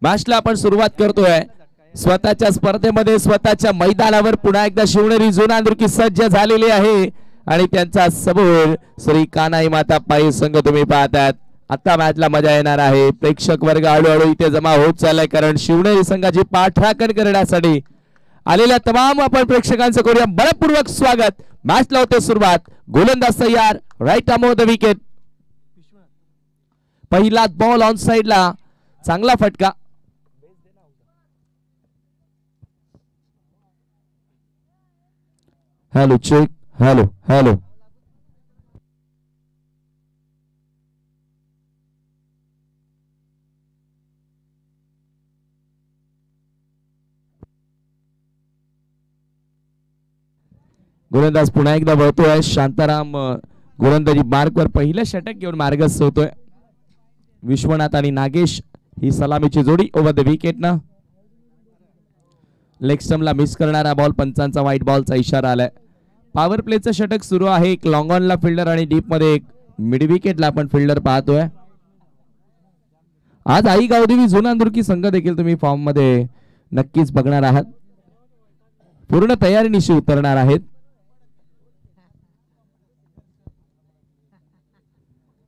मॅचला आपण सुरुवात करतोय. स्वतःच्या स्पर्धेमध्ये स्वतःच्या मैदानावर पुन्हा एकदा शिवनेरी जुनांदुर्की सज्ज झालेली आहे आणि त्यांचा समोर श्री कान्हाई माता पायी संघ तुम्ही पाहतात. आता मॅचला मजा येणार आहे. प्रेक्षक वर्ग हळूहळू इथे जमा होत चाललाय, कारण शिवनेरी संघाची पाठराखण करण्यासाठी आलेल्या तमाम आपण प्रेक्षकांचं करूया बलपूर्वक स्वागत. मॅचला होते सुरुवात. गोलंदाज तयार, राईट अमोर द विकेट. पहिला बॉल ऑन साइडला, चांगला फटका. Hello check, hello hello. गोलंदाज पुन्हा एकदा वळतोय. शांताराम गोलंदाजी मार्कवर पहिलं षटक घेऊन मार्गस्थ होतोय. विश्वनाथ आणि नागेश ही सलामीची जोडी ओव्हर द विकेट ना. लेग स्टंपला मिस करणारा बॉल, पंचांचा व्हाईट बॉलचा इशारा आलाय. पॉवर प्लेचं षटक सुरू आहे. एक लॉंग ऑनला फिल्डर आणि डीप मध्ये एक मिड विकेटला आपण फिल्डर पाहतोय. आज आई गावदेवी जुनांदुर्की संघ देखील तुम्ही फॉर्म मध्ये नक्कीच बघणार आहात. पूर्ण तयारीनिशी उतरणार आहेत.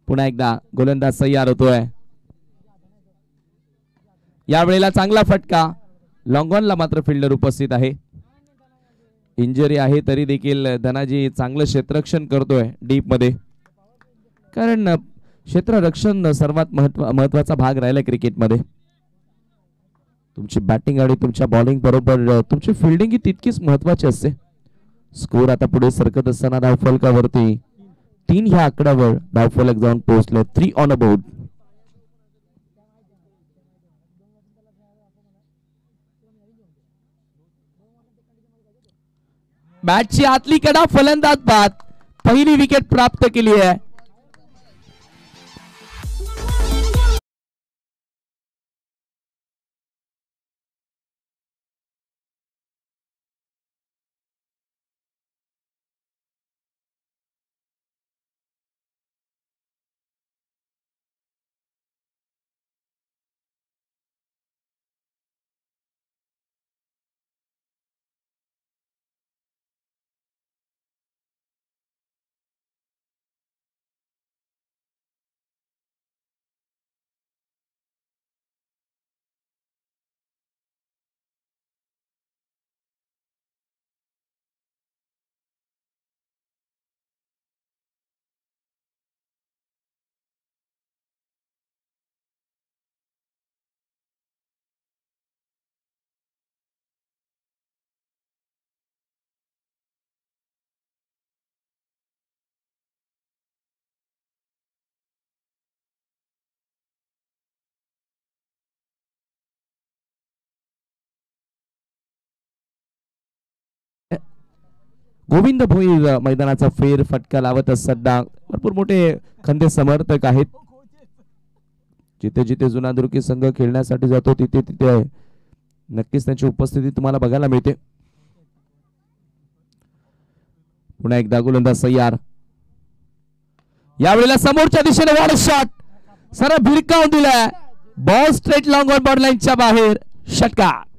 पुन्हा एकदा गोलंदाज तयार होतोय. यावेळेला चांगला फटका. लॉंग ऑनला मात्र फिल्डर उपस्थित आहे. इंजरी आहे तरी देखील धनाजी चांगलं क्षेत्ररक्षण करतोय डीप मध्ये, कारण क्षेत्ररक्षण सर्वात महत्वाचा भाग राहिला क्रिकेटमध्ये. तुमची बॅटिंग आणि तुमच्या बॉलिंग बरोबर तुमची फिल्डिंग ही तितकीच महत्वाची असते. स्कोर आता पुढे सरकत असताना धावफलकावरती 3 ह्या आकड्यावर धावफलक जाऊन पोहोचले. 3 ऑन अ बोर्ड. बॅटची आतली कडा फलंदाज बाद. पहिली विकेट प्राप्त केली आहे. गोविंद भोईर मैदानाचा फेर फटका लावत असताना भरपूर मोठे खंदे समर्थक आहेत. जिथे जिथे जुनांदुर्की संघ खेळण्यासाठी जातो तिथे तिथे नक्कीच त्यांची उपस्थिती तुम्हाला बघायला मिळते. पुन्हा एकदा गोलंदाज तयार. यावेळेला समोरच्या दिशेने वॉल शॉट सरळ भिरकावून दिलाय. Ball straight long on border लाईनच्या बाहेर. षटकार.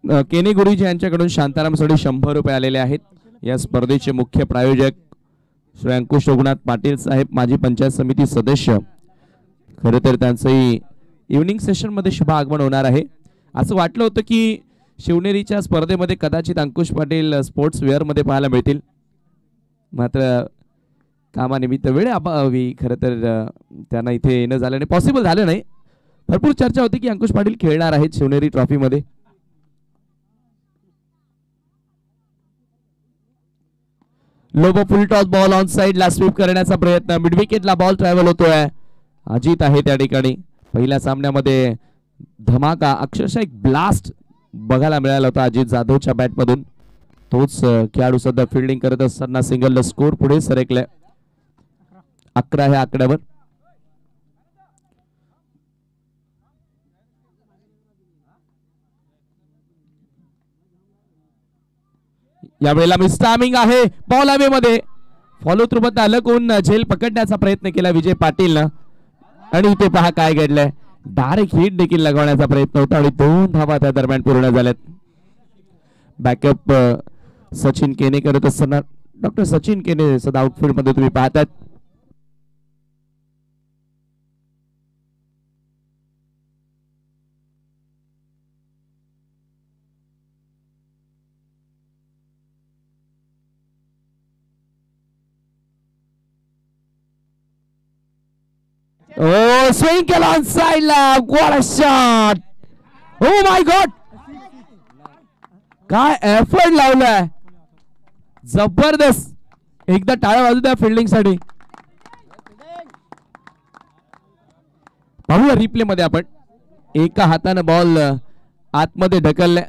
केने गुरुजी यांच्याकडून शांतारामसाठी 100 रुपये आलेले आहेत. या स्पर्धेचे मुख्य प्रायोजक श्री अंकुश रघुनाथ पाटील साहेब, माजी पंचायत समिती सदस्य. खरं तर त्यांचंही इव्हनिंग सेशन मध्ये शुभ आगमन होणार आहे. असं वाटलं होतं की शिवनेरीच्या स्पर्धेमध्ये कदाचित अंकुश पाटील स्पोर्ट्स वेअर मध्ये पाहायला मिळतील, मात्र कामानिमित्त वेळ अभावी खरं तर त्यांना इथे येणं झालं नाही, पॉसिबल झालं नाही. भरपूर चर्चा होती की अंकुश पाटील खेळणार आहेत शिवनेरी ट्रॉफी मध्ये. Low full toss ball on side ला स्वीप करण्याचा प्रयत्न, मिड विकेटला बॉल ट्रॅव्हल होतोय. अजित आहे त्या ठिकाणी. पहिल्या सामन्यामध्ये धमाका, अक्षरशः एक ब्लास्ट बघायला मिळाला होता अजित जाधवच्या बॅट मधून. तोच खेळाडू सध्या फिल्डिंग करत असताना सिंगल स्कोर पुढे सरकलाय. 11 ह्या आकड्यावर. यावेळेला मिस्टामिंग आहे, बॉल हवे मध्ये फॉलो थ्रू मध्ये अलगून झेल पकडण्याचा प्रयत्न केला विजय पाटीलनं. आणि इथे पहा काय घडलंय, डायरेक्ट हिट देखील लगवण्याचा प्रयत्न होता आणि 2 धावा त्या दरम्यान पूर्ण झाल्यात. बॅकअप सचिन केने करत असताना डॉक्टर सचिन केने सध्या आउटफील्ड मध्ये तुम्ही पाहतात. Oh, swing केला ऑन साइडला, what a shot! Oh my God! काय एफर्ट लावलाय, जबरदस्त. एकदा टाळ्या वाजू द्या फिल्डिंग साठी. पाहूया रिप्ले मध्ये आपण. एका हाताने बॉल आतमध्ये ढकललाय,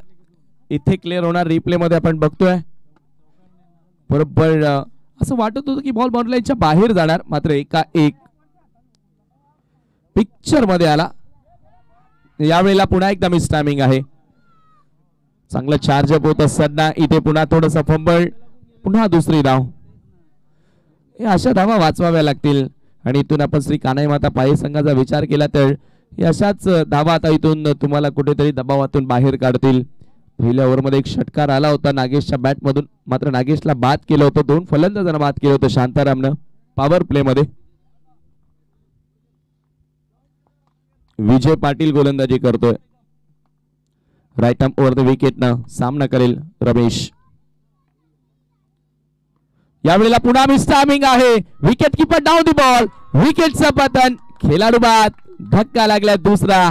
इथे क्लिअर होणार. रिप्ले मध्ये आपण बघतोय बरोबर असं वाटत होतं की बॉल बाउंड्री लाईनच्या बाहेर जाणार, मात्र एका एक पिक्चर मध्ये आला. यावेळेला पुन्हा एकदा मिस टायमिंग आहे. चांगलं चार्ज अप होत असताना इथे पुन्हा थोडंसं फंबल, पुन्हा दुसरी धाव. हे अशा धावा वाचवाव्या लागतील आणि इथून आपण श्री कान्हाई माता पायी संघाचा विचार केला तर अशाच धावा आता इथून तुम्हाला कुठेतरी दबावातून बाहेर काढतील. पहिल्या ओव्हरमध्ये एक षटकार आला होता नागेशच्या बॅट मधून, मात्र नागेशला बाद केलं होतं. 2 फलंदाजांना बाद केलं होतं शांतारामनं पॉवर प्ले मध्ये. विजय पाटील गोलंदाजी करतोय. Right arm over the wicket न सामना करेल रमेश. यावेळेला पुन्हा मिस टायमिंग आहे. Wicket keeper down the ball, विकेटचं पतन, खेळाडू बाद, धक्का लागला दुसरा.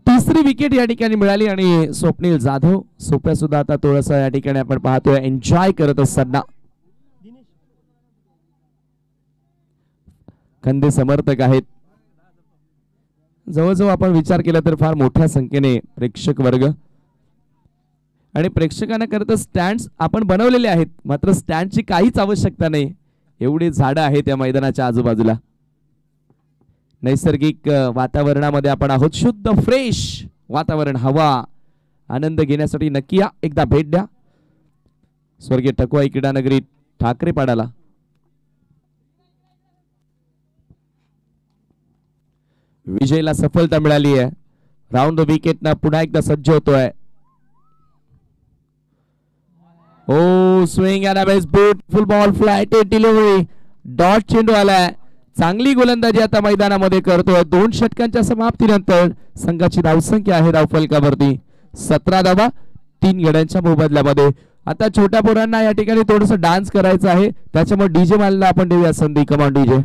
तिसरी विकेट या ठिकाणी मिळाली आणि स्वप्नील जाधव सोप्या सुद्धा आता थोडंसं या ठिकाणी आपण पाहतोय एन्जॉय करत असताना. खंदे समर्थक आहेत. जवळजवळ आपण विचार केला तर फार मोठ्या संख्येने प्रेक्षक वर्ग आणि प्रेक्षकांना करता स्टँड्स आपण बनवलेले आहेत, मात्र स्टँडची काहीच आवश्यकता नाही. एवढी झाडं आहेत या मैदानाच्या आजूबाजूला. नैसर्गिक वातावरणामध्ये आपण आहोत. शुद्ध फ्रेश वातावरण, हवा आनंद घेण्यासाठी नक्की या, एकदा भेट द्या स्वर्गीय ठकुआई क्रीडा नगरी ठाकरेपाडाला. विजयला सफलता मिळाली आहे. राऊंड द विकेट ना पुन्हा एकदा सज्ज होतोय. Oh swing and a beautiful ball, flat delivery, dot चेंडू आलाय. चांगली गोलंदाजी आता मैदानामध्ये करतोय. 2 षटकांच्या समाप्तीनंतर संघाची धावसंख्या आहे धावफलकावरती 17 धावा 3 गड्यांच्या मोबदल्यामध्ये. आता छोट्या पोरांना या ठिकाणी थोडस डान्स करायचं आहे, त्याच्यामुळे डीजे मानला आपण देऊया संधी. कमान डीजे.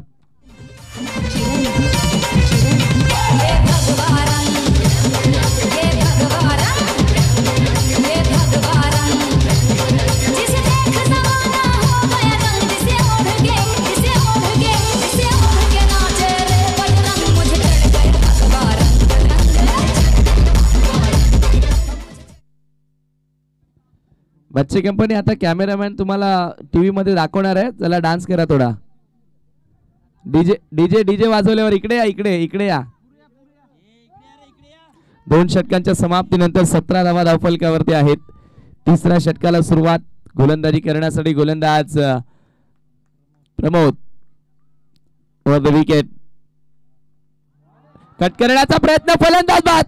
बच्चे कंपनी आता कॅमेरामॅन तुम्हाला टीव्ही मध्ये दाखवणार आहे, चला डान्स करा थोडा. डीजे डीजे डीजे वाजवल्यावर इकडे या, इकडे इकडे या. 2 षटकांच्या समाप्तीनंतर 17 धावा धावफलकावरती आहेत. तिसऱ्या षटकाला सुरुवात. गोलंदाजी करण्यासाठी गोलंदाज प्रमोद वर द विकेट. कट करण्याचा प्रयत्न, फलंदाज बाद.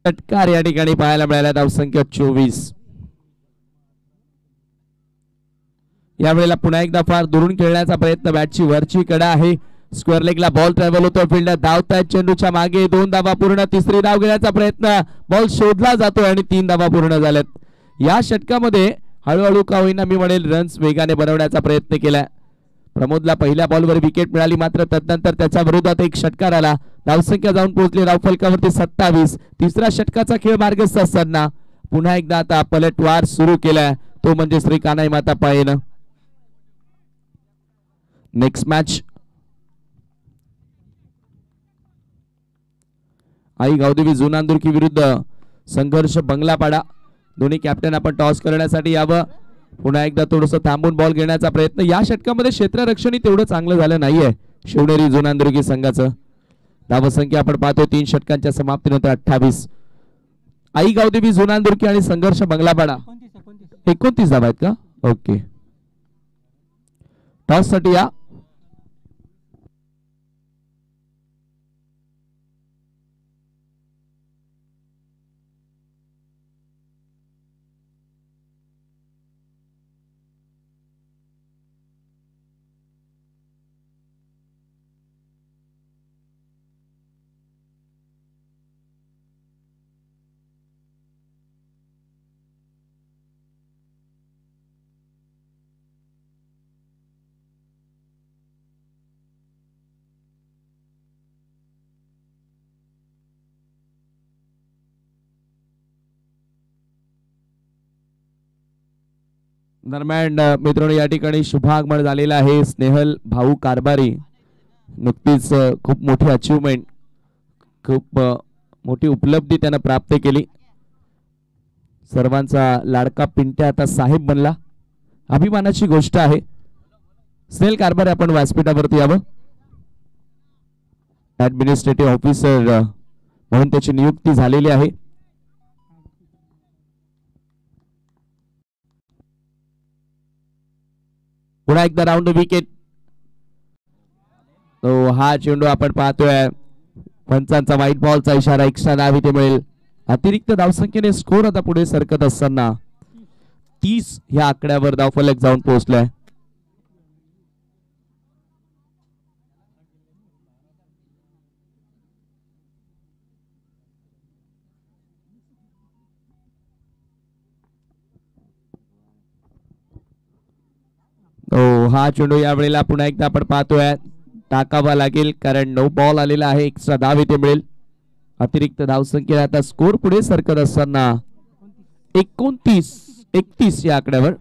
षटकार या ठिकाणी पाहायला मिळाला. धावसंख्या 24. यावेळेला पुन्हा एकदा फार दुरून खेळण्याचा प्रयत्न. बॅटची वरची कडा आहे. स्क्वेअर लेगला बॉल ट्रॅव्हल होतो. फिल्डर धावतायत चेंडूच्या मागे. 2 धावा पूर्ण. तिसरी धाव घेण्याचा प्रयत्न. बॉल शोधला जातोय आणि 3 धावा पूर्ण झाल्यात. या षटकामध्ये हळूहळू का होईना मी म्हणेल रन्स वेगाने बनवण्याचा प्रयत्न केलाय. प्रमोदला पहिल्या बॉलवर विकेट मिळाली, मात्र तदनंतर त्याच्या विरोधात एक षटकार आला. धावसंख्या जाऊन पोहोचली धावफलकावरती 27. तिसऱ्या षटकाचा खेळ मार्गस्थ असताना पुन्हा एकदा आता पलटवार सुरू केलाय, तो म्हणजे श्री कान्हाई माता पायन. नेक्स्ट मॅच आई गावदेवी जुनांदुर्की विरुद्ध संघर्ष बंगलापाडा. दोन्ही कॅप्टन आपण टॉस करण्यासाठी यावं. पुन्हा एकदा थोडंसं थांबून बॉल घेण्याचा प्रयत्न. या षटकामध्ये क्षेत्ररक्षण तेवढं चांगलं झालं नाहीये शिवनेरी जुनांदुर्गी संघाचं. धावसंख्या आपण पाहतो 3 षटकांच्या समाप्तीनंतर 28. आई गावदेवी जुनांदुर्की आणि संघर्ष बंगलापाडा 29 धावा आहेत का? ओके. टॉस साठी या. दरम्यान मित्रांनो या ठिकाणी शुभागमन झालेला आहे. स्नेहल भाऊ कारभारी नुकतीच खूप मोठी अचीवमेंट, खूप मोठी उपलब्धी त्यानं प्राप्त केली. सर्वांचा लाडका पिंट्या आता साहेब बनला. अभिमानाची गोष्ट आहे. स्नेहल कारभारी आपण व्यासपीठावरती यावं. ऍडमिनिस्ट्रेटिव्ह ऑफिसर म्हणून त्याची नियुक्ती झालेली आहे. पुन्हा एकदा राऊंड विकेट. तो हा चेंडू आपण पाहतोय. पंचांचा व्हाईट बॉलचा इशारा. एक्स्ट्रा धाव इथे मिळेल. अतिरिक्त धावसंख्येने स्कोर आता पुढे सरकत असताना 30 ह्या आकड्यावर धावफलक जाऊन पोहोचलाय. हा चेंडू या वेळेला पुन्हा एकदा आपण पाहतोय टाकावा लागेल, कारण नो बॉल आलेला आहे. एक्स्ट्रा धाव इथे मिळेल. अतिरिक्त धावसंख्या आता स्कोर पुढे सरकत असताना 29-31 या आकड्यावर.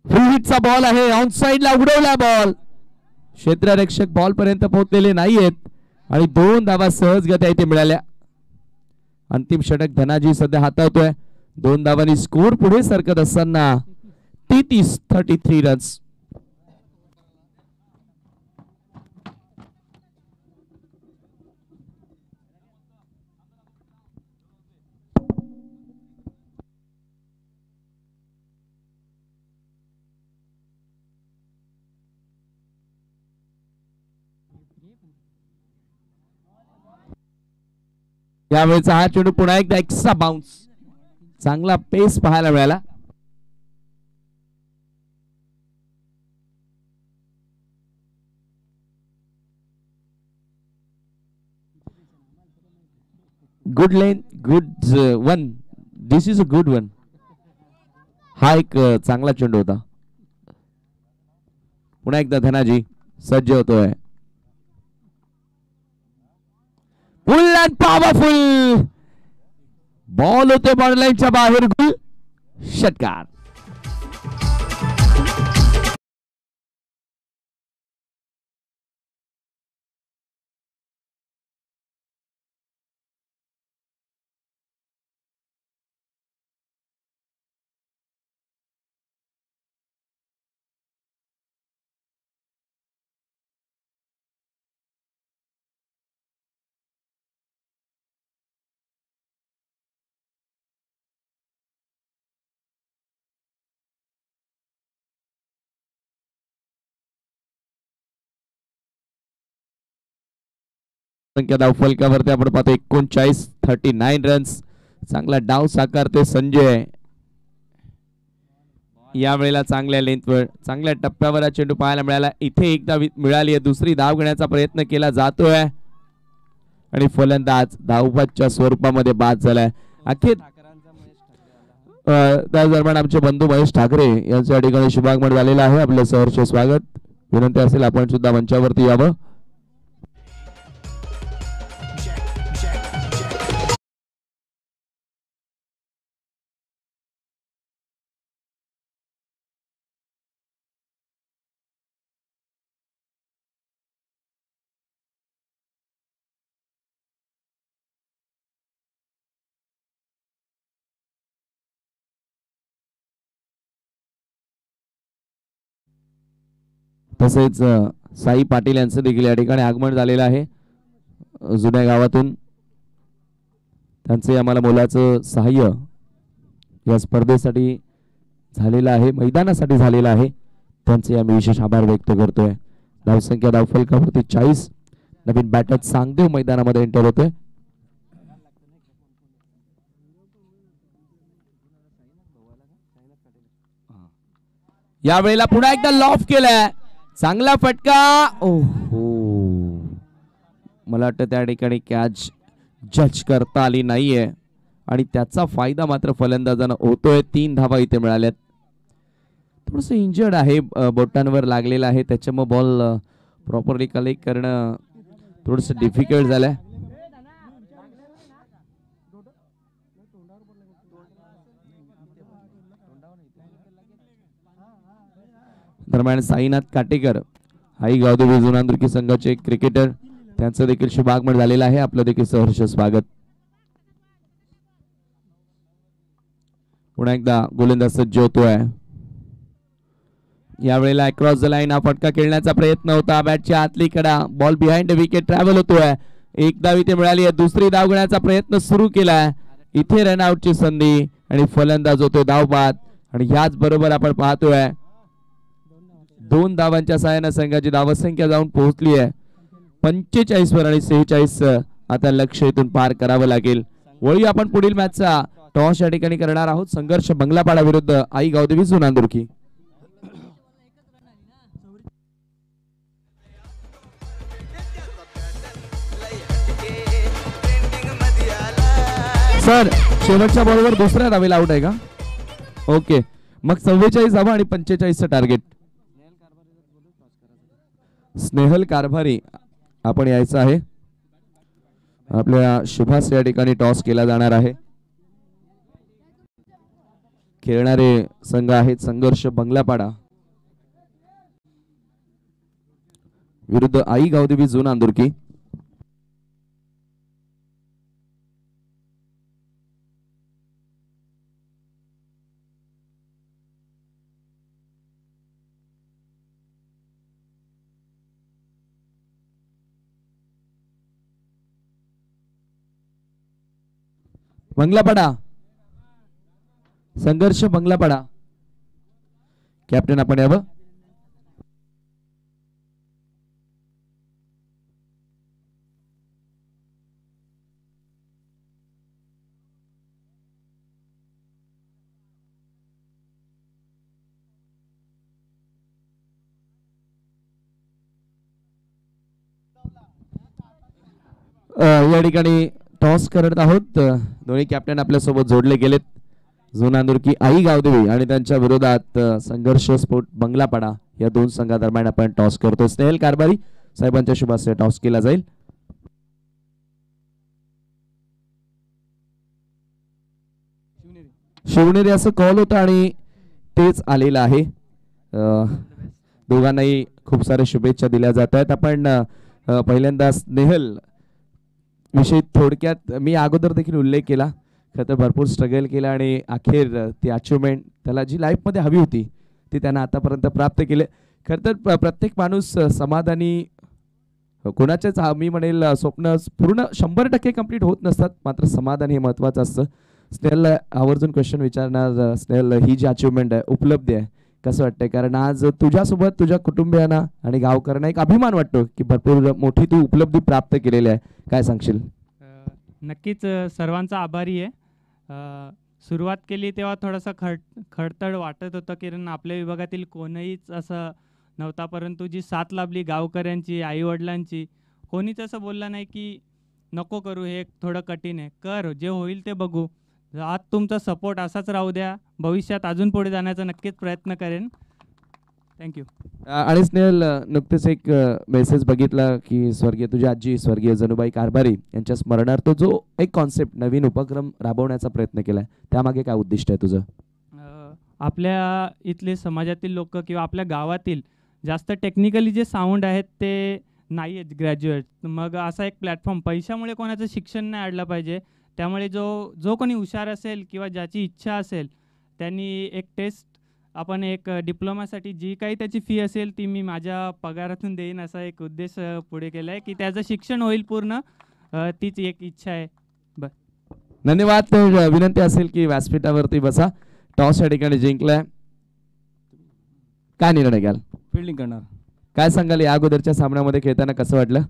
फ्री हिटचा बॉल आहे. ऑन साइडला उडवला बॉल. क्षेत्ररक्षक बॉल पर्यंत पोहोचलेले नाहीयेत आणि 2 धावा सहजगत्या इथे मिळाल्या. अंतिम षटक धनाजी सध्या हाताळतोय. 2 धावांनी स्कोर पुढे सरकत असताना 33 रन्स. यावेळेचा हा चेंडू पुन्हा एकदा एक्स्ट्रा बाउन्स. चांगला पेस पाहायला मिळाला. Good lane, good one. This is a good one. हा एक चांगला चेंडू होता. पुन्हा एकदा धनाजी सज्ज होतोय. फुल अँड पॉवरफुल बॉल होते बॉर्डरलाईनच्या बाहेर. गुल षटकार. संख्या धाव फलकावरती आपण पाहतो 39 रन्स. चांगला डाव साकारते संजय. या वेळेला चांगल्या लेंथवर चांगल्या टप्प्यावर चेंडू पाहायला मिळाला. इथे एकदा मिळाली आहे. दुसरी धाव घेण्याचा प्रयत्न केला जातोय आणि फलंदाज धावबादच्या स्वरूपामध्ये बाद झालाय. अखेर त्या दरम्यान आमचे बंधू महेश ठाकरे यांच्या ठिकाणी शुभागमन झालेला आहे. आपलं सहर्ष स्वागत. विनंती असेल आपण सुद्धा मंचावरती यावं. तसेच साई पाटील यांचं देखील या ठिकाणी आगमन झालेलं आहे जुन्या गावातून. त्यांचे आम्हाला मोलाचं सहाय्य या स्पर्धेसाठी झालेलं आहे, मैदानासाठी झालेलं आहे. त्यांचे आम्ही विशेष आभार व्यक्त करतोय. धावसंख्या धावफलकावरती 40. नवीन बॅटर सांगदेव मैदानामध्ये एंटर होतोय. या वेळेला पुन्हा एकदा लॉफ केलाय. चांगला फटका. ओहो, मला वाटतं त्या ठिकाणी कॅच जज करता आली नाहीये आणि त्याचा फायदा मात्र फलंदाजांना होतोय. 3 धावा इथे मिळाल्यात. थोडस इंजर्ड आहे, बोटांवर लागलेला आहे, त्याच्यामुळे बॉल प्रॉपरली कलेक्ट करणं थोडस डिफिकल्ट झालंय. दरम्यान साईनाथ काटेकर आई गावदेवी जुनांदुर्की संघाचे क्रिकेटर, त्यांचं देखील शुभागमन झालेलं आहे. आपलं देखील सहर्ष स्वागत. पुन्हा एकदा गोलंदाज सज्ज होतोय. यावेळेला अक्रॉस द लाईन हा फटका खेळण्याचा प्रयत्न होता. बॅटच्या आतली कडा, बॉल बिहाइंड विकेट ट्रॅव्हल होतोय. एक धाव इथे मिळाली आहे, दुसरी धाव घेण्याचा प्रयत्न सुरू केलाय. इथे रनआउटची संधी आणि फलंदाज होतोय धावबाद. आणि ह्याच बरोबर आपण पाहतोय 2 धावांच्या सहाय्याने संघाची धावसंख्या जाऊन पोहोचली आहे 45 वर आणि 46. आता लक्ष्य इथून पार करावं लागेल. वळी आपण पुढील मॅचचा टॉस या ठिकाणी करणार आहोत. संघर्ष बंगलापाडा विरुद्ध आई गावदेवी जुनांदुर्की. सर, शेवटच्या बॉलवर दुसऱ्या धावेला आउट आहे का? ओके, मग 44 धावा आणि 45चं टार्गेट. स्नेहल कारभारी आपण यायचं आहे. आपल्या शुभास या ठिकाणी टॉस केला जाणार आहे. खेळणारे संघ आहेत संघर्ष बंगलापाडा विरुद्ध आई गावदेवी जुनांदुर्की. बंगलापाडा संघर्ष बंगलापाडा कॅप्टन आपण यावं. या ठिकाणी टॉस करत आहोत. दोन्ही कॅप्टन आपल्या सोबत जोडले गेलेत. जुनांदुर्की आई गावदेवी आणि त्यांच्या विरोधात संघर्ष स्पोर्ट बंगलापाडा या 2 संघादरम्यान आपण टॉस करतो. स्नेहल कारभारी साहेबांच्या शुभास्ते टॉस केला जाईल. शिवनेरी असं कॉल होता आणि तेच आलेलं आहे. दोघांनाही खूप सारे शुभेच्छा दिल्या जात आहेत. आपण पहिल्यांदा स्नेहल विषयी थोडक्यात मी अगोदर देखील उल्लेख केला. खरं तर भरपूर स्ट्रगल केला आणि अखेर ती अचिव्हमेंट त्याला जी लाईफमध्ये हवी होती ती त्यानं आतापर्यंत प्राप्त केले. खरं तर प्रत्येक माणूस समाधानी कोणाचेच मी म्हणेल स्वप्न पूर्ण 100% कंप्लीट होत नसतात, मात्र समाधान हे महत्त्वाचं असतं. स्नेहलला आवर्जून क्वेश्चन विचारणार. स्नेहल, ही जी अचिव्हमेंट आहे, उपलब्धी आहे, कसं वाटतंय? कारण आज तुझ्यासोबत तुझ्या कुटुंबियांना आणि गावकऱ्यांना एक अभिमान वाटतो की भरपूर मोठी तू उपलब्धी प्राप्त केलेली आहे. काय सांगशील? नक्कीच सर्वांचा आभारी आहे. सुरुवात केली तेव्हा थोडासा खडतड वाटत होतं, कारण आपल्या विभागातील कोणीच असं नव्हता. परंतु जी साथ लाभली गावकऱ्यांची, आईवडिलांची, कोणीच असं बोललं नाही की नको करू, हे थोडं कठीण आहे, कर, जे होईल ते बघू. आज तुमचा सपोर्ट असाच राहू द्या. भविष्यात अजून पुढे जाण्याचा नक्कीच प्रयत्न करेन. थँक्यू. आणि स्नेहल, नुकतेच एक मेसेज बघितला की स्वर्गीय तुझी आजी स्वर्गीय जनुबाई कारभारी यांच्या स्मरणार्थ जो एक कॉन्सेप्ट नवीन उपक्रम राबवण्याचा प्रयत्न केलाय, त्यामागे काय उद्दिष्ट आहे तुझं? आपल्या इथले समाजातील लोक किंवा आपल्या गावातील जास्त टेक्निकली जे साऊंड आहेत ते नाही आहेत ग्रॅज्युएट. मग असा एक प्लॅटफॉर्म, पैशामुळे कोणाचं शिक्षण नाही अडलं पाहिजे. त्यामुळे जो कोणी हुशार असेल किंवा ज्याची इच्छा असेल त्यांनी एक टेस्ट, आपण एक डिप्लोमासाठी जी काही त्याची फी असेल ती मी माझ्या पगारातून देईन, असा एक उद्देश पुढे केला आहे की त्याचं शिक्षण होईल पूर्ण. तीच एक इच्छा आहे. धन्यवाद. तर विनंती असेल की व्यासपीठावरती बसा. टॉस या ठिकाणी जिंकलाय, काय निर्णय घ्याल? फिल्डिंग करणार. काय सांगाल, या अगोदरच्या सामन्यामध्ये खेळताना कसं वाटलं?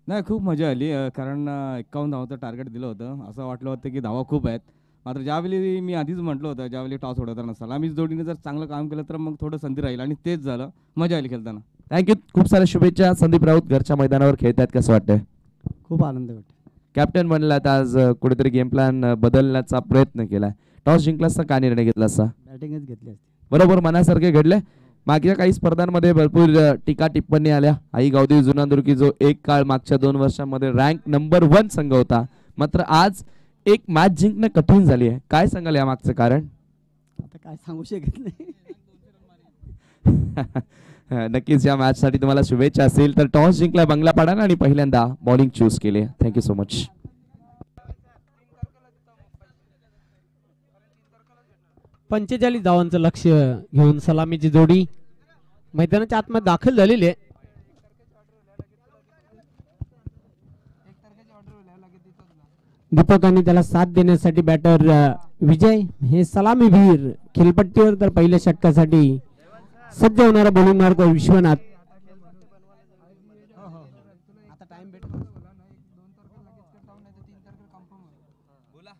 नाही, खूप मजा आली. कारण 51 धावाचं टार्गेट दिलं होतं. असं वाटलं होतं की धावा खूप आहेत. मात्र ज्यावेळी मी आधीच म्हटलं होतं, ज्यावेळी टॉस उडवता नसाल, आम्ही जोडीने जर चांगलं काम केलं तर मग थोडं संधी राहील, आणि तेच झालं. मजा आली खेळताना. थँक्यू. खूप साऱ्या शुभेच्छा. संदीप राऊत घरच्या मैदानावर खेळतात, कसं वाटतंय? खूप आनंद वाटतो. कॅप्टन म्हणलात आज कुठेतरी गेम प्लॅन बदलण्याचा प्रयत्न केलाय. टॉस जिंकला असता काय निर्णय घेतला असता? बॅटिंगच घेतली असती. बरोबर मनासारखे घडले. मागच्या काही स्पर्धांमध्ये भरपूर टीका टिप्पणी आल्या. आई गावदेवी जुनांदुर्की जो एक काळ मागच्या 2 वर्षांमध्ये रँक नंबर 1 संघ होता, मात्र आज एक मॅच जिंकणं कठीण झाली आहे. काय सांगाल या मागचं कारण? आता काय सांगू शकत नाही. नक्कीच या मॅच साठी तुम्हाला शुभेच्छा असेल. तर टॉस जिंकला बंगलापाडाने आणि पहिल्यांदा बॉलिंग चूज केले. Thank you so much. 45 धावांचं लक्ष घेऊन सलामीची जोडी मैदानाच्या आतमध्ये दाखल झालेली आहे. दीपक आणि त्याला साथ देण्यासाठी बॅटर विजय हे सलामीवीर खेळपट्टीवर तर पहिल्या षटकासाठी सज्ज होणारा बॉलिंग मार्ग विश्वनाथ.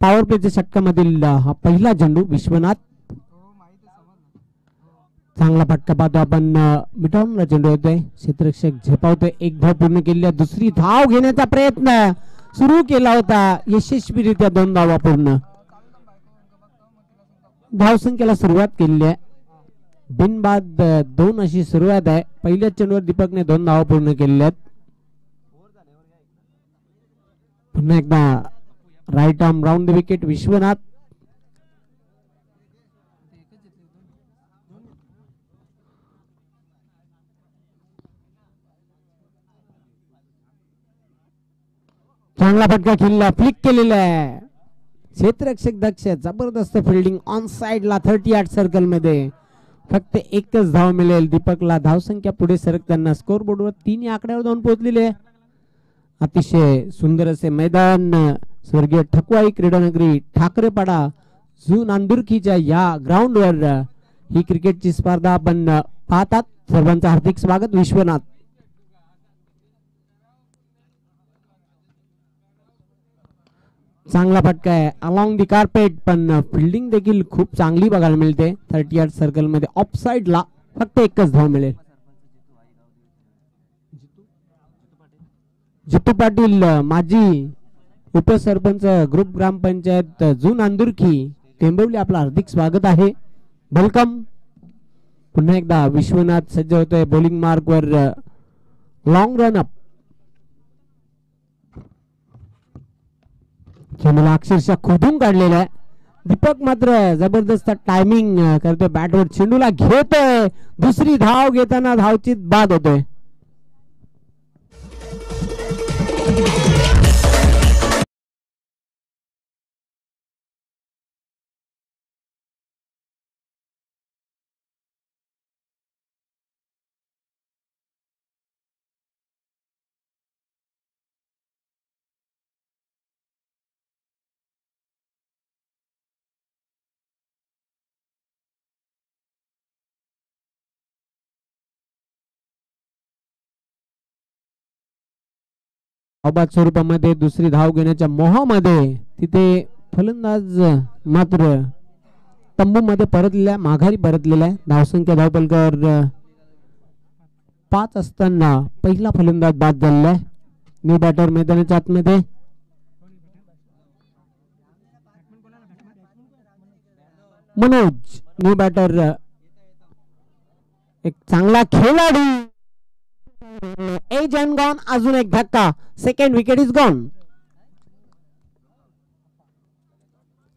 पॉवर प्लेच्या षटकामधील हा पहिला चेंडू विश्वनाथ. चांगला फटका पाहतो आपण. मिठावून चेंडू होतोय, क्षेत्ररक्षक झेपावतोय. एक धाव पूर्ण केली. दुसरी धाव घेण्याचा प्रयत्न सुरू केला होता, यशस्वीरित्या 2 धावा पूर्ण. धावसंख्येला सुरुवात केली आहे. बिनबाद 2 अशी सुरुवात आहे. पहिल्याच चेंडूवर दीपकने 2 धावा पूर्ण केलेल्या आहेत. पुन्हा एकदा right arm round the wicket Vishwanath. चांगला फटका खेळला, फ्लिक केलेला आहे. क्षेत्ररक्षक दक्ष जबरदस्त फिल्डिंग ऑन साइडला 30 यार्ड सर्कल मध्ये. फक्त एकच धाव मिळेल दीपकला. धावसंख्या पुढे सरकताना स्कोर बोर्डवर 3 या आकड्यावर जाऊन पोहोचलेले. अतिशय सुंदर असे मैदान स्वर्गीय ठकवाई क्रीडानगरी ठाकरेपाडा झू नांदुर्कीच्या या ग्राउंडवर ही क्रिकेटची स्पर्धा आपण पाहतात. सर्वांचं हार्दिक स्वागत. विश्वनाथ चांगला फटका आहे अलॉंग दी कार्पेट, पण फिल्डिंग देखील खूप चांगली बघायला मिळते. 30 यार्ड सर्कल मध्ये ऑफ साइडला फक्त एकच धाव मिळेल. जितू पाटील माजी उपसरपंच ग्रुप ग्रामपंचायत जू नांदुर्की टेंबवली, आपलं हार्दिक स्वागत आहे. वेलकम. पुन्हा एकदा विश्वनाथ सज्ज होतोय बॉलिंग मार्क वर. Long run up. चेंडूला अक्षरशः खोदून काढलेला आहे. दीपक मात्र जबरदस्त टायमिंग करतोय. बॅटवर चेंडूला घेतोय. दुसरी धाव घेताना धावचीत बाद होतोय. अबाद स्वरूपामध्ये दुसरी धाव घेण्याच्या मोहामध्ये तिथे फलंदाज मात्र तंबू मध्ये परतलेला, माघारी परतलेला आहे. धावसंख्या धावपलकर 5 असताना पहिला फलंदाज बाद झालेला आहे. न्यू बॅटर मैदानाच्या आतमध्ये. मनोज न्यू बॅटर, एक चांगला खेळाडू. Edge and gone. अजून एक धक्का. Second wicket is gone.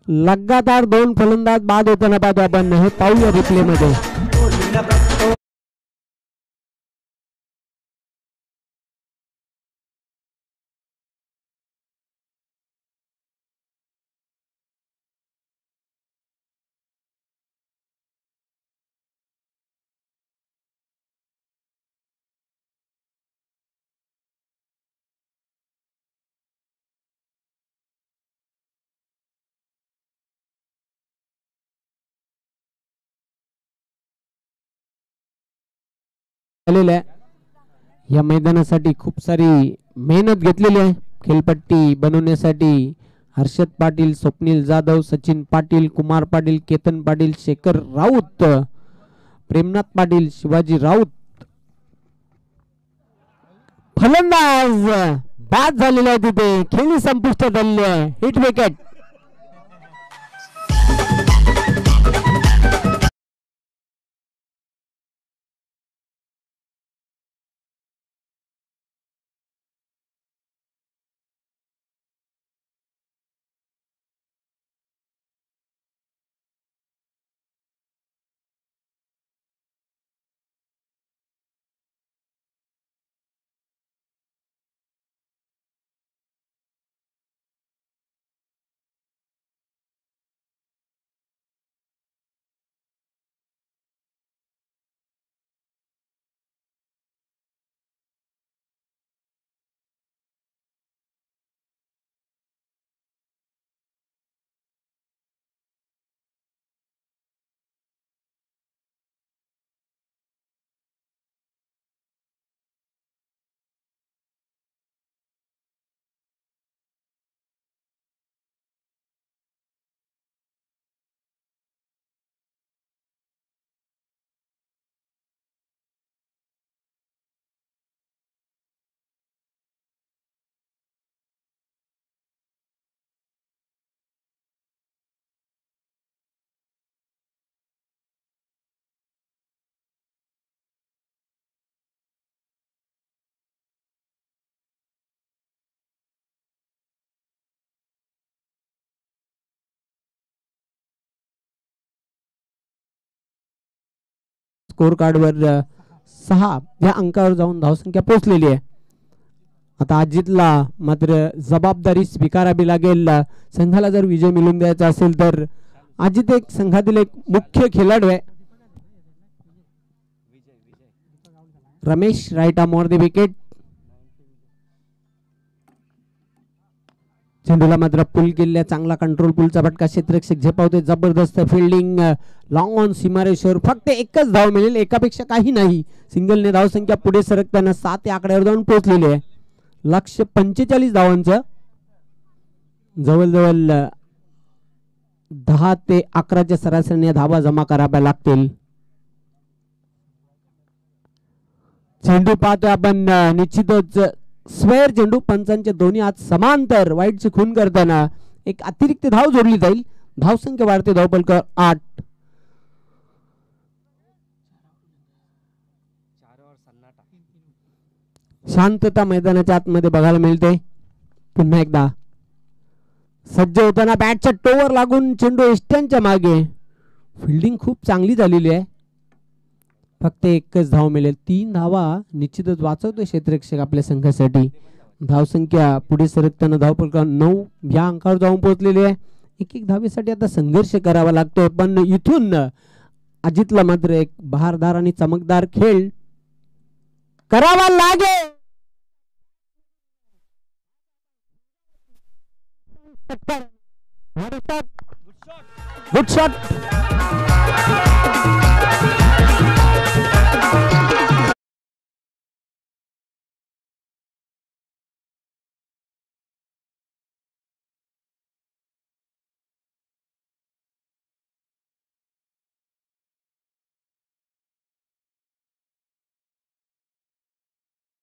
लगातार 2 फलंदाज बाद होताना पाहतो आपण. हे पाहूया रिप्ले मध्ये. या मैदानासाठी खूप सारी मेहनत घेतलेली आहे. खेळपट्टी बनवण्यासाठी हर्षद पाटील, स्वप्नील जाधव, सचिन पाटील, कुमार पाटील, केतन पाटील, शेखर राऊत, प्रेमनाथ पाटील, शिवाजी राऊत. फलंदाज बाद झालेला आहे. तिथे खेळी संपुष्टात आलेली आहे. Hit wicket. स्कोर कार्डवर 6 या अंकावर जाऊन धावसंख्या पोहोचलेली आहे. आता अजितला मात्र जबाबदारी स्वीकारावी लागेल. संघाला जर विजय मिळवून द्यायचा असेल तर अजित एक संघातील एक मुख्य खेळाडू आहे. Ramesh right arm on the wicket. चेंडूला मात्र पुल केलेला चांगला कंट्रोल पुलचा फटका क्षेत्ररक्षक झेपावते. जबरदस्त फिल्डिंग लॉंग ऑन सीमारेषेवर. फक्त एकच धाव मिळेल, एकापेक्षा काही नाही. सिंगलने धावसंख्या पुढे सरकताना 7 या आकड्यावर जाऊन पोहोचलेली आहे. लक्ष्य 45 धावांचं. जवळजवळ 10 ते 11च्या सरासरीने धावा जमा कराव्या लागतील. चेंडू पाहतोय आपण निश्चितच स्क्वेअर चेंडू. पंचांचे दोन्ही हात समांतर वाईटची खून करताना एक अतिरिक्त धाव जोडली जाईल. धावसंख्या वाढते. धावफलक 8. शांतता मैदानाच्या आतमध्ये बघायला मिळते. पुन्हा एकदा सज्ज होताना बॅटच्या टोवर लागून चेंडू एष्ट्यांच्या मागे. फिल्डिंग खूप चांगली झालेली आहे. फक्त एकच धाव मिळेल. 3 धावा निश्चितच वाचवतोय क्षेत्ररक्षक आपल्या संघासाठी. धावसंख्या पुढे सरकताना धावफलक 9 या अंकावर जाऊन पोहोचलेली आहे. एक धावेसाठी आता संघर्ष करावा लागतोय, पण इथून अजितला मात्र एक बहारदार आणि चमकदार खेळ करावा लागेल. Good shot.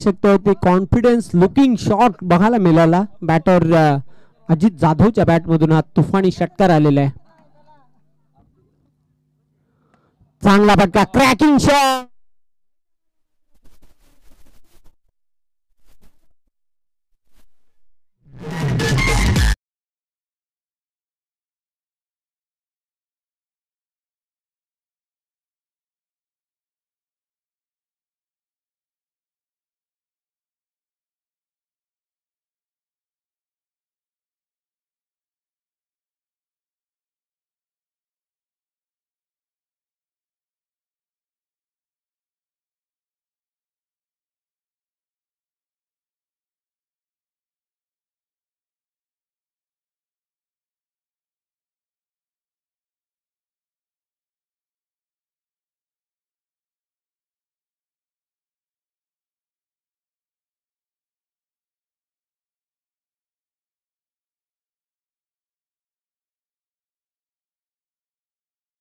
शकतो कॉन्फिडन्स लुकिंग शॉट बघायला मिळाला. बॅटर अजित जाधवच्या बॅट मधून हा तुफानी षटकार आलेला आहे. चांगला फटका, क्रॅकिंग शॉट.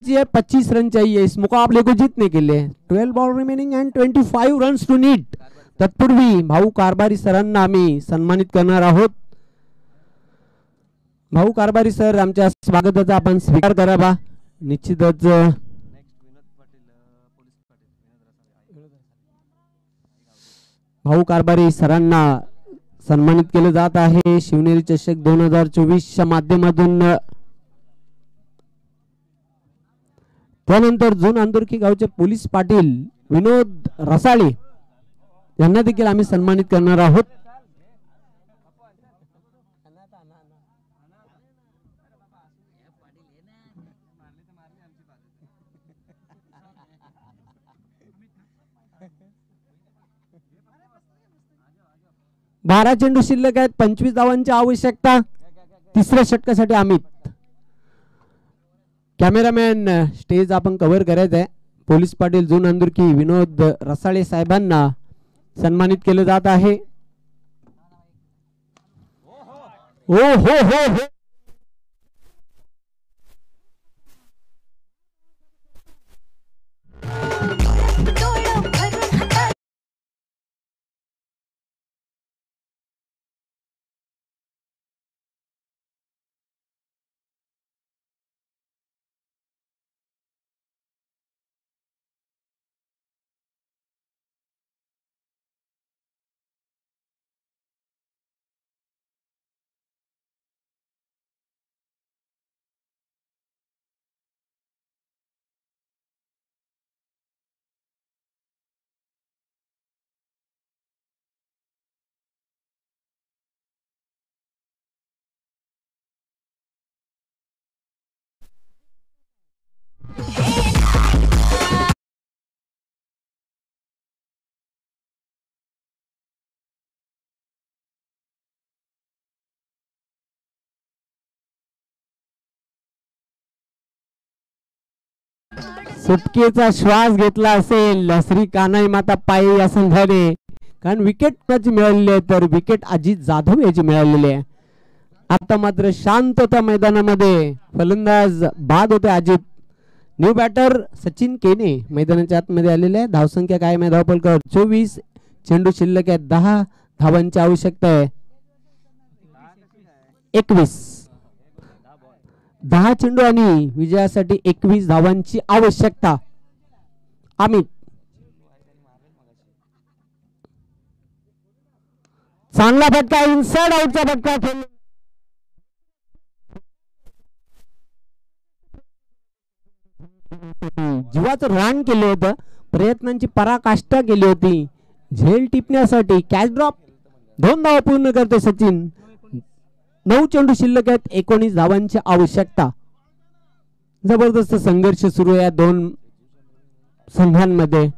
है 25 रन चाहिए इस मुकाबले को जीतने के लिए. 12 ball remaining and 25 runs to need. तत्पूर्वी भाऊ कारभारी सरांना आम्ही सन्मानित करणार आहोत. भाऊ कारभारी सर, आमच्या स्वागताचा आपण स्वीकार करावा. निश्चितच भाऊ कारभारी सरांना सन्मानित केले जात आहे. शिवनेरी चषक 2024च्या माध्यमातून. त्यानंतर जुन अंदुर्की गावचे पोलीस पाटील विनोद रसाळे यांना देखील आम्ही सन्मानित करणार आहोत. बारा चेंडू शिल्लक आहेत. 25 धावांची आवश्यकता. तिसऱ्या षटकासाठी अमित. कॅमेरामॅन स्टेज आपण कव्हर करायचं आहे. पोलीस पाटील जुन अंदुर्की विनोद रसाळे साहेबांना सन्मानित केले जात आहे. ओ हो हो हो. सुटकेचा श्वास घेतला असेल श्री कान्हाई माता पाये या संघाने, कारण विकेट कोणाची मिळालेली आहे तर विकेट अजित जाधव याची मिळालेली आहे. आता मात्र शांतता मैदानामध्ये, फलंदाज बाद होते अजित. न्यू बॅटर सचिन केने मैदानाच्या आतमध्ये आलेले आहे. धावसंख्या कायम आहे धावपलकर 24, चेंडू शिल्लक आहे 10, धावांची आवश्यकता आहे 21. 10 चेंडू आणि विजयासाठी 21 धावांची आवश्यकता. अमित चांगला फटका, इनसाइड आउटचा फटका खेळला. जीवाचं रान केलं होतं, प्रयत्नांची पराकाष्ठा केली होती झेल टिपण्यासाठी. कॅच ड्रॉप, 2 धावा पूर्ण करते सचिन. 9 चेंडू शिल्लक आहेत, 19 धावांची आवश्यकता. जबरदस्त संघर्ष सुरू आहे या दोन संघांमध्ये.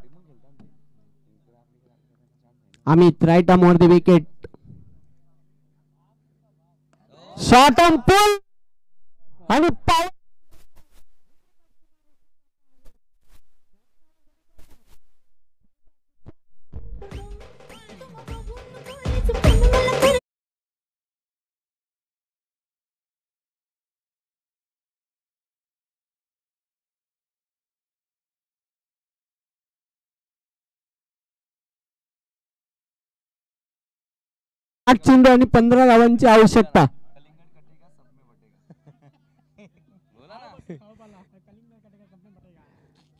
Amit right arm over the wicket, shot on pull आणि चेंडू आणि 15 धावांची आवश्यकता.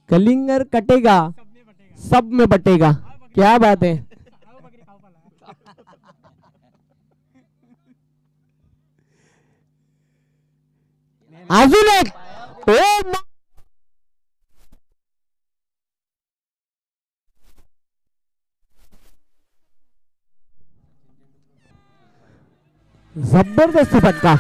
कलिंगर कटेगा सब में बटेगा, क्या बात है. अजून एक जबरदस्त फटका.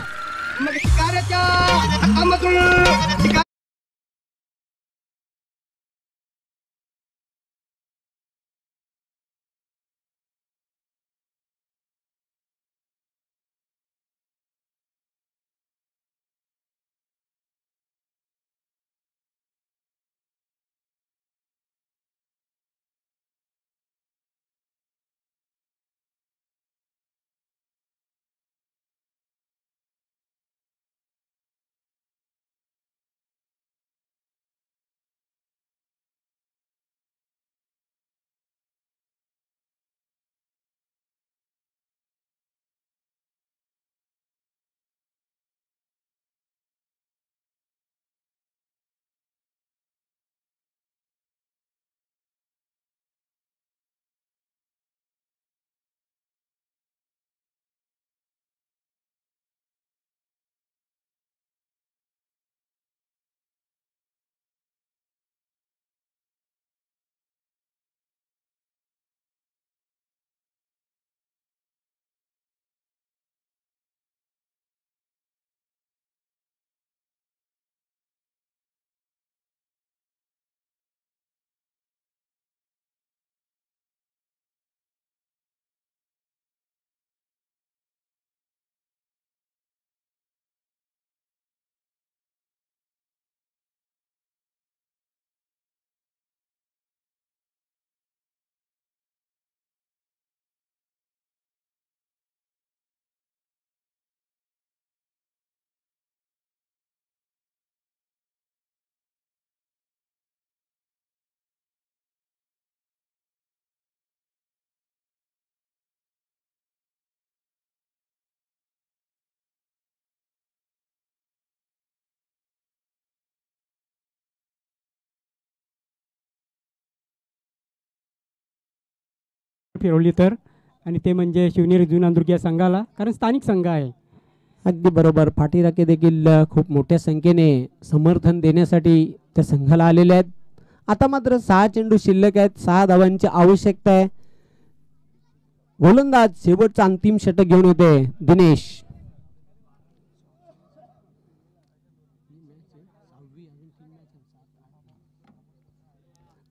फिरवली तर, आणि ते म्हणजे शिवनेरी जुनांदुर्ग या संघाला, कारण स्थानिक संघ आहे. अगदी बरोबर. पाठीराखे देखील खूप मोठ्या संख्येने समर्थन देण्यासाठी त्या संघाला आलेले आहेत. आता मात्र 6 चेंडू शिल्लक आहेत, 6 धावांची आवश्यकता आहे. गोलंदाज शेवटचा अंतिम षटक घेऊन येते दिनेश.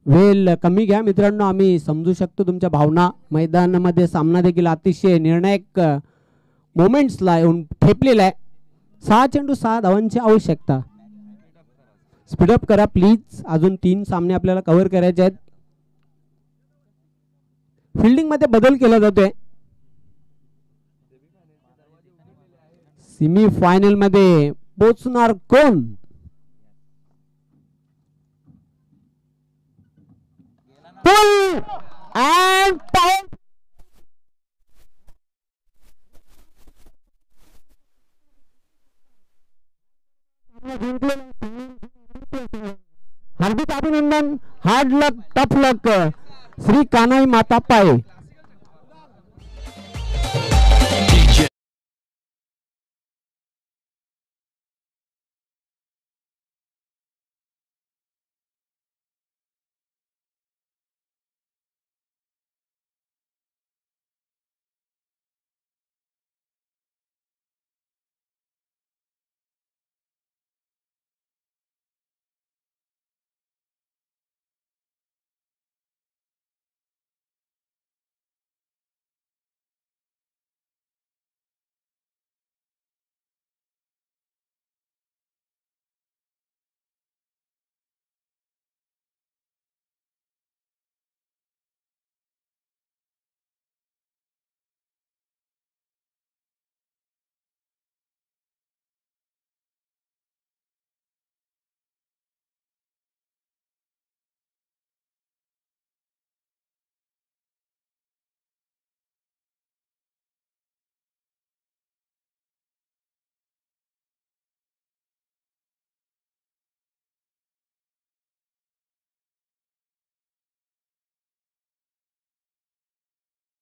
वेळ कमी घ्या मित्रांनो, आम्ही समजू शकतो तुमच्या भावना. मैदानामध्ये सामना देखील अतिशय निर्णायक मोमेंट्सला येऊन ठेपलेला आहे. 6 चेंडू 6 धावांची आवश्यकता. स्पीडअप करा प्लीज, अजून 3 सामने आपल्याला कव्हर करायचे आहेत. फिल्डिंग मध्ये बदल केला जातोय. सेमी फायनल मध्ये पोहोचणार कोण? पुल अँड हार्दिक अभिनंदन. हार्ड लक, टफ लक. श्री कानाई माता पाय